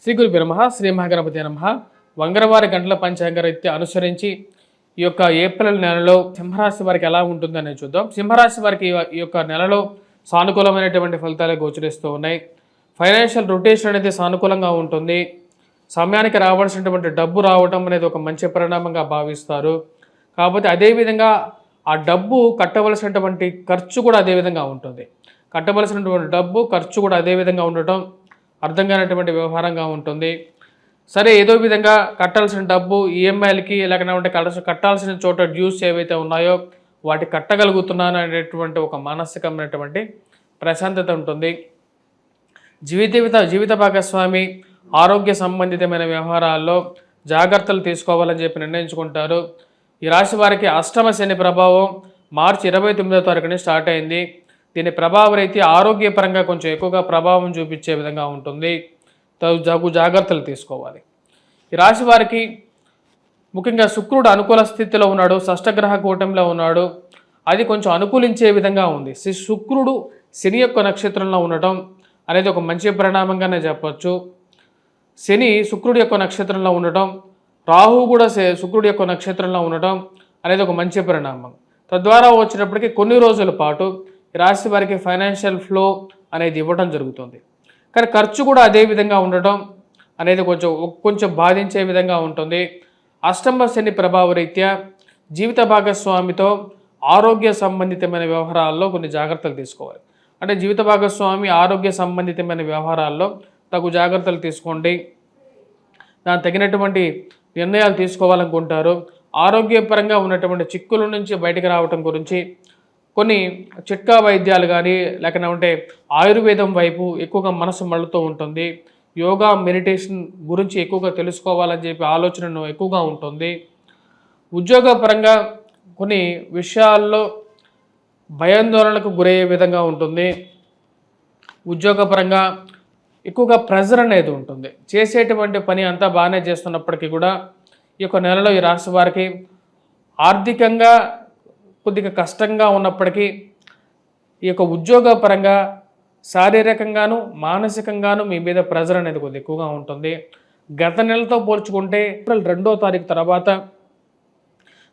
శ్రీ గురుభ్యో నమః. శ్రీ మహాగణపతి నమః. వంగరవారి గంటల పంచాంగరీత్యా అనుసరించి ఈ యొక్క ఏప్రిల్ నెలలో సింహరాశి వారికి ఎలా ఉంటుందని చూద్దాం. సింహరాశి వారికి ఈ యొక్క నెలలో సానుకూలమైనటువంటి ఫలితాలు గోచరిస్తూ ఉన్నాయి. ఫైనాన్షియల్ రొటేషన్ అనేది సానుకూలంగా ఉంటుంది. సమయానికి రావాల్సినటువంటి డబ్బు రావడం అనేది ఒక మంచి పరిణామంగా భావిస్తారు. కాకపోతే అదేవిధంగా ఆ డబ్బు కట్టవలసినటువంటి ఖర్చు కూడా అదేవిధంగా ఉంటుంది. కట్టవలసినటువంటి డబ్బు ఖర్చు కూడా అదేవిధంగా ఉండటం అర్థం కానటువంటి వ్యవహారంగా ఉంటుంది. సరే, ఏదో విధంగా కట్టాల్సిన డబ్బు ఈఎంఐలకి లేకపోతే కట్టాల్సిన చోట డ్యూస్ ఏవైతే ఉన్నాయో వాటి కట్టగలుగుతున్నాను అనేటువంటి ఒక మానసికమైనటువంటి ప్రశాంతత ఉంటుంది. జీవిత భాగస్వామి ఆరోగ్య సంబంధితమైన వ్యవహారాల్లో జాగ్రత్తలు తీసుకోవాలని చెప్పి నిర్ణయించుకుంటారు. ఈ రాశి వారికి అష్టమ శని ప్రభావం మార్చి 29వ తారీఖున స్టార్ట్ అయింది. దీని ప్రభావం రీతి ఆరోగ్యపరంగా కొంచెం ఎక్కువగా ప్రభావం చూపించే విధంగా ఉంటుంది. జాగ్రత్తలు తీసుకోవాలి. ఈ రాశి వారికి ముఖ్యంగా శుక్రుడు అనుకూల స్థితిలో ఉన్నాడు, షష్టగ్రహ కూటమిలో ఉన్నాడు. అది కొంచెం అనుకూలించే విధంగా ఉంది. శుక్రుడు శని యొక్క నక్షత్రంలో ఉండటం అనేది ఒక మంచి పరిణామంగానే చెప్పచ్చు. శని శుక్రుడి యొక్క నక్షత్రంలో ఉండటం, రాహు కూడా శుక్రుడి యొక్క నక్షత్రంలో ఉండటం అనేది ఒక మంచి పరిణామం. తద్వారా వచ్చినప్పటికీ కొన్ని రోజుల పాటు ఈ రాశి వారికి ఫైనాన్షియల్ ఫ్లో అనేది ఇవ్వడం జరుగుతుంది. కానీ ఖర్చు కూడా అదే విధంగా ఉండటం అనేది కొంచెం బాధించే విధంగా ఉంటుంది. అష్టమ శని ప్రభావ రీత్యా జీవిత భాగస్వామితో ఆరోగ్య సంబంధితమైన వ్యవహారాల్లో కొన్ని జాగ్రత్తలు తీసుకోవాలి. అంటే జీవిత భాగస్వామి ఆరోగ్య సంబంధితమైన వ్యవహారాల్లో తగు జాగ్రత్తలు తీసుకోండి. దానికి తగినటువంటి నిర్ణయాలు తీసుకోవాలనుకుంటారు. ఆరోగ్యపరంగా ఉన్నటువంటి చిక్కుల నుంచి బయటకు రావటం గురించి కొన్ని చిట్కా వైద్యాలు కానీ లేకపోతే ఆయుర్వేదం వైపు ఎక్కువగా మనసు మళ్ళుతూ ఉంటుంది. యోగా మెడిటేషన్ గురించి ఎక్కువగా తెలుసుకోవాలని చెప్పి ఆలోచన ఎక్కువగా ఉంటుంది. ఉద్యోగపరంగా కొన్ని విషయాల్లో భయాందోళనకు గురయ్యే విధంగా ఉంటుంది. ఉద్యోగపరంగా ఎక్కువగా ప్రెజర్ అనేది ఉంటుంది. చేసేటువంటి పని అంతా బాగానే చేస్తున్నప్పటికీ కూడా ఈ యొక్క నెలలో ఈ రాశి వారికి ఆర్థికంగా కొద్దిగా కష్టంగా ఉన్నప్పటికీ ఈ యొక్క ఉద్యోగపరంగా శారీరకంగాను మానసికంగాను మీ మీద ప్రెజర్ అనేది కొద్దిగా ఎక్కువగా ఉంటుంది. గత నెలతో పోల్చుకుంటే ఏప్రిల్ 2వ తారీఖు తర్వాత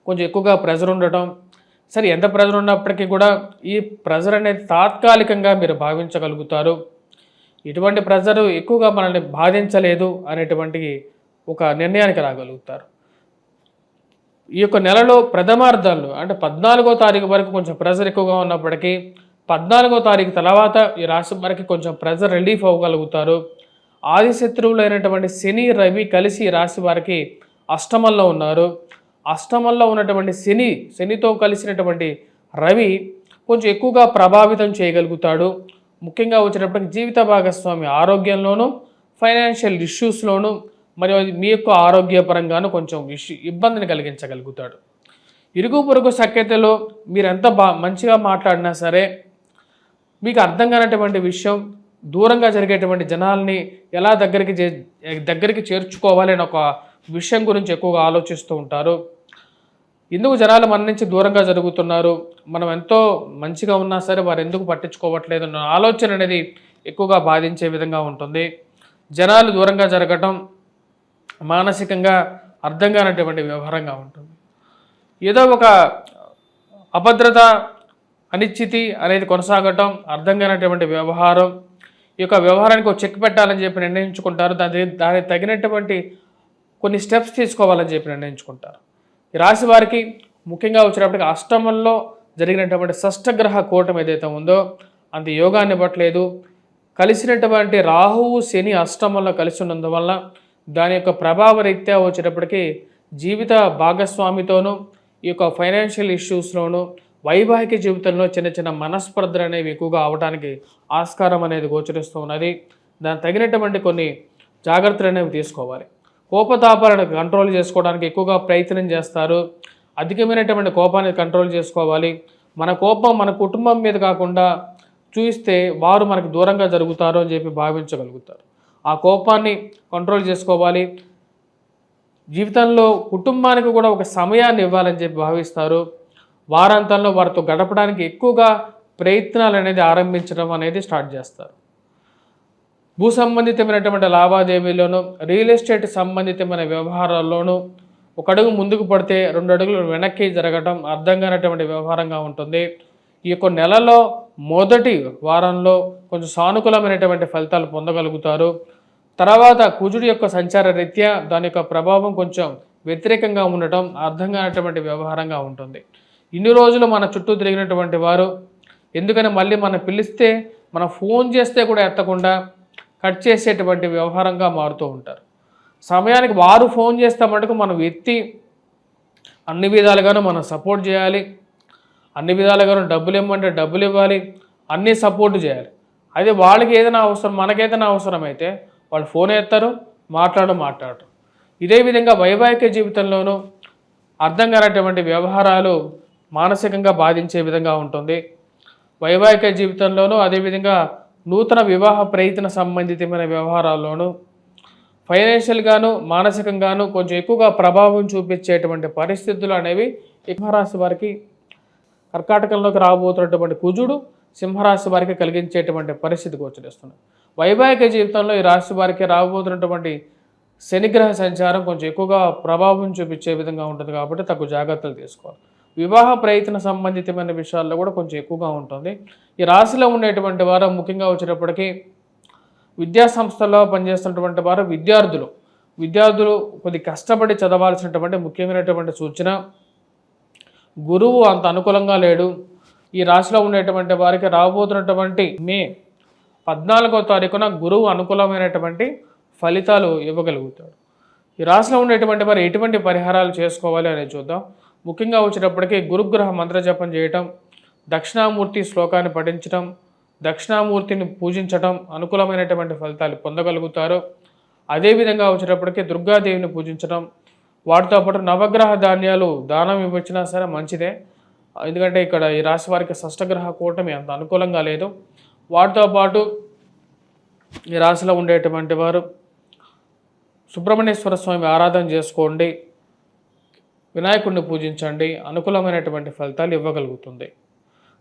కొంచెం ఎక్కువగా ప్రెజర్ ఉండటం. సరే, ఎంత ప్రెజర్ ఉన్నప్పటికీ కూడా ఈ ప్రెజర్ అనేది తాత్కాలికంగా మీరు భావించగలుగుతారు. ఇటువంటి ప్రెజర్ ఎక్కువగా మనల్ని బాధించలేదు అనేటువంటి ఒక నిర్ణయానికి రాగలుగుతారు. ఈ యొక్క నెలలో ప్రథమార్థాలు అంటే 14వ తారీఖు వరకు కొంచెం ప్రెజర్ ఎక్కువగా ఉన్నప్పటికీ 14వ తారీఖు తర్వాత ఈ రాశి వారికి కొంచెం ప్రెజర్ రిలీఫ్ అవ్వగలుగుతారు. ఆది శత్రువులైనటువంటి శని రవి కలిసి ఈ రాశి వారికి అష్టమంలో ఉన్నారు. అష్టమంలో ఉన్నటువంటి శనితో కలిసినటువంటి రవి కొంచెం ఎక్కువగా ప్రభావితం చేయగలుగుతాడు. ముఖ్యంగా వచ్చినప్పటికీ జీవిత భాగస్వామి ఆరోగ్యంలోనూ ఫైనాన్షియల్ ఇష్యూస్లోనూ మరియు మీ యొక్క ఆరోగ్యపరంగాను కొంచెం ఇబ్బందిని కలిగించగలుగుతాడు. ఇరుగు పొరుగు సఖ్యతలో మీరు ఎంత మంచిగా మాట్లాడినా సరే మీకు అర్థం కానటువంటి విషయం దూరంగా జరిగేటువంటి జనాల్ని ఎలా దగ్గరికి చేర్చుకోవాలి అనే ఒక విషయం గురించి ఎక్కువగా ఆలోచిస్తూ ఉంటారు. ఎందుకు జనాలు మన నుంచి దూరంగా జరుగుతున్నారు, మనం ఎంతో మంచిగా ఉన్నా సరే వారు ఎందుకు పట్టించుకోవట్లేదు అన్న ఆలోచన అనేది ఎక్కువగా బాధించే విధంగా ఉంటుంది. జనాలు దూరంగా జరగటం మానసికంగా అర్థం కానటువంటి వ్యవహారంగా ఉంటుంది. ఏదో ఒక అభద్రత అనిశ్చితి అనేది కొనసాగటం అర్థం కానటువంటి వ్యవహారం. ఈ యొక్క వ్యవహారానికి ఒక చెక్ పెట్టాలని చెప్పి నిర్ణయించుకుంటారు. దానికి తగినటువంటి కొన్ని స్టెప్స్ తీసుకోవాలని చెప్పి నిర్ణయించుకుంటారు. ఈ రాశి వారికి ముఖ్యంగా వచ్చినప్పటికీ అష్టమంలో జరిగినటువంటి షష్టగ్రహ కూటమి ఏదైతే ఉందో అంత యోగాన్ని ఇవ్వట్లేదు. కలిసినటువంటి రాహువు శని అష్టమంలో కలిసి ఉన్నందువల్ల దాని యొక్క ప్రభావ రీత్యా వచ్చేటప్పటికీ జీవిత భాగస్వామితోనూ ఈ యొక్క ఫైనాన్షియల్ ఇష్యూస్లోనూ వైవాహిక జీవితంలో చిన్న చిన్న మనస్పర్ధలు అనేవి ఎక్కువగా అవడానికి ఆస్కారం అనేది గోచరిస్తూ ఉన్నది. దానికి తగినటువంటి కొన్ని జాగ్రత్తలు అనేవి తీసుకోవాలి. కోపతాపాలను కంట్రోల్ చేసుకోవడానికి ఎక్కువగా ప్రయత్నం చేస్తారు. అధికమైనటువంటి కోపాన్ని కంట్రోల్ చేసుకోవాలి. మన కోపం మన కుటుంబం మీద కాకుండా చూస్తే వారు మనకు దూరంగా జరుగుతారు అని చెప్పి భావించగలుగుతారు. ఆ కోపాన్ని కంట్రోల్ చేసుకోవాలి. జీవితంలో కుటుంబానికి కూడా ఒక సమయాన్ని ఇవ్వాలని చెప్పి భావిస్తారు. వారాంతంలో వారితో గడపడానికి ఎక్కువగా ప్రయత్నాలు అనేది ఆరంభించడం అనేది స్టార్ట్ చేస్తారు. భూ సంబంధితమైనటువంటి లావాదేవీల్లోనూ రియల్ ఎస్టేట్ సంబంధితమైన వ్యవహారాల్లోనూ ఒక అడుగు ముందుకు పడితే 2 అడుగులు వెనక్కి జరగటం అర్థం కానటువంటి వ్యవహారంగా ఉంటుంది. ఈ యొక్క నెలలో మొదటి వారంలో కొంచెం సానుకూలమైనటువంటి ఫలితాలు పొందగలుగుతారు. తర్వాత కుజుడి యొక్క సంచార రీత్యా దాని యొక్క ప్రభావం కొంచెం వ్యతిరేకంగా ఉండటం అర్థం కానటువంటి వ్యవహారంగా ఉంటుంది. ఇన్ని రోజులు మన చుట్టూ తిరిగినటువంటి వారు ఎందుకని మళ్ళీ మనం పిలిస్తే మనం ఫోన్ చేస్తే కూడా ఎత్తకుండా కట్ చేసేటువంటి వ్యవహారంగా మారుతూ ఉంటారు. సమయానికి వారు ఫోన్ చేస్తే మటుకు మనం ఎత్తి అన్ని విధాలుగాను మనం సపోర్ట్ చేయాలి, అన్ని విధాలుగాను డబ్బులు ఇవ్వమంటే డబ్బులు ఇవ్వాలి, అన్నీ సపోర్ట్ చేయాలి. అదే వాళ్ళకి ఏదైనా అవసరం మనకేదైనా అవసరమైతే వాళ్ళు ఫోన్ ఎత్తారు, మాట్లాడరు. ఇదే విధంగా వైవాహిక జీవితంలోనూ అర్థం కానటువంటి వ్యవహారాలు మానసికంగా బాధించే విధంగా ఉంటుంది. వైవాహిక జీవితంలోనూ అదేవిధంగా నూతన వివాహ ప్రయత్న సంబంధితమైన వ్యవహారాల్లోనూ ఫైనాన్షియల్గాను మానసికంగాను కొంచెం ఎక్కువగా ప్రభావం చూపించేటువంటి పరిస్థితులు అనేవి సింహరాశి వారికి కర్కాటకంలోకి రాబోతున్నటువంటి కుజుడు సింహరాశి వారికి కలిగించేటువంటి పరిస్థితి గోచరిస్తుంది. వైవాహిక జీవితంలో ఈ రాశి వారికి రాబోతున్నటువంటి శనిగ్రహ సంచారం కొంచెం ఎక్కువగా ప్రభావం చూపించే విధంగా ఉంటుంది కాబట్టి తగు జాగ్రత్తలు తీసుకోవాలి. వివాహ ప్రయత్న సంబంధితమైన విషయాల్లో కూడా కొంచెం ఎక్కువగా ఉంటుంది. ఈ రాశిలో ఉండేటువంటి వారు ముఖ్యంగా వచ్చేటప్పటికీ విద్యా సంస్థల్లో పనిచేస్తున్నటువంటి వారు విద్యార్థులు కొద్ది కష్టపడి చదవాల్సినటువంటి ముఖ్యమైనటువంటి సూచన. గురువు అంత అనుకూలంగా లేడు. ఈ రాశిలో ఉండేటువంటి వారికి రాబోతున్నటువంటి మే 14వ తారీఖున గురువు అనుకూలమైనటువంటి ఫలితాలు ఇవ్వగలుగుతాడు. ఈ రాశిలో ఉండేటువంటి వారు ఎటువంటి పరిహారాలు చేసుకోవాలి అనేది చూద్దాం. ముఖ్యంగా వచ్చేటప్పటికీ గురుగ్రహ మంత్రజపం చేయటం, దక్షిణామూర్తి శ్లోకాన్ని పఠించటం, దక్షిణామూర్తిని పూజించటం అనుకూలమైనటువంటి ఫలితాలు పొందగలుగుతారు. అదేవిధంగా వచ్చేటప్పటికీ దుర్గాదేవిని పూజించడం, వాటితో పాటు నవగ్రహ ధాన్యాలు దానం ఇవ్వచ్చినా సరే మంచిదే. ఎందుకంటే ఇక్కడ ఈ రాశి వారికి షష్టగ్రహ కూటమి అంత అనుకూలంగా లేదు. వాటితో పాటు ఈ రాశిలో ఉండేటువంటి వారు సుబ్రహ్మణ్యేశ్వర స్వామి ఆరాధన చేసుకోండి, వినాయకుడిని పూజించండి, అనుకూలమైనటువంటి ఫలితాలు ఇవ్వగలుగుతుంది.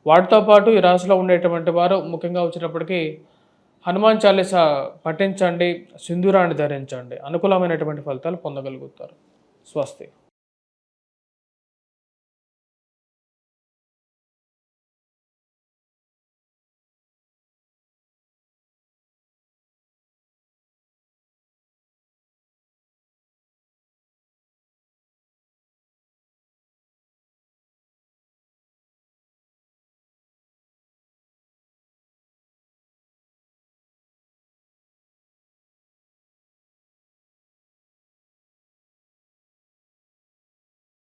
వాటితో పాటు ఈ రాశిలో ఉండేటువంటి వారు ముఖ్యంగా వచ్చినప్పటికీ హనుమాన్ చాలీసా పఠించండి, సింధూరాన్ని ధరించండి, అనుకూలమైనటువంటి ఫలితాలు పొందగలుగుతారు. స్వస్తి.